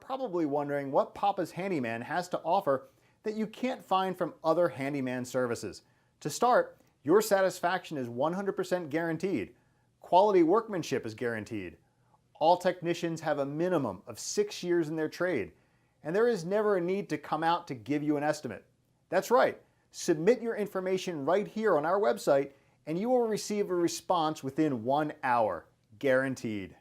probably wondering what Papa's Handyman has to offer that you can't find from other handyman services. To start, your satisfaction is 100% guaranteed. Quality workmanship is guaranteed. All technicians have a minimum of 6 years in their trade, and there is never a need to come out to give you an estimate. That's right, submit your information right here on our website and you will receive a response within 1 hour, guaranteed.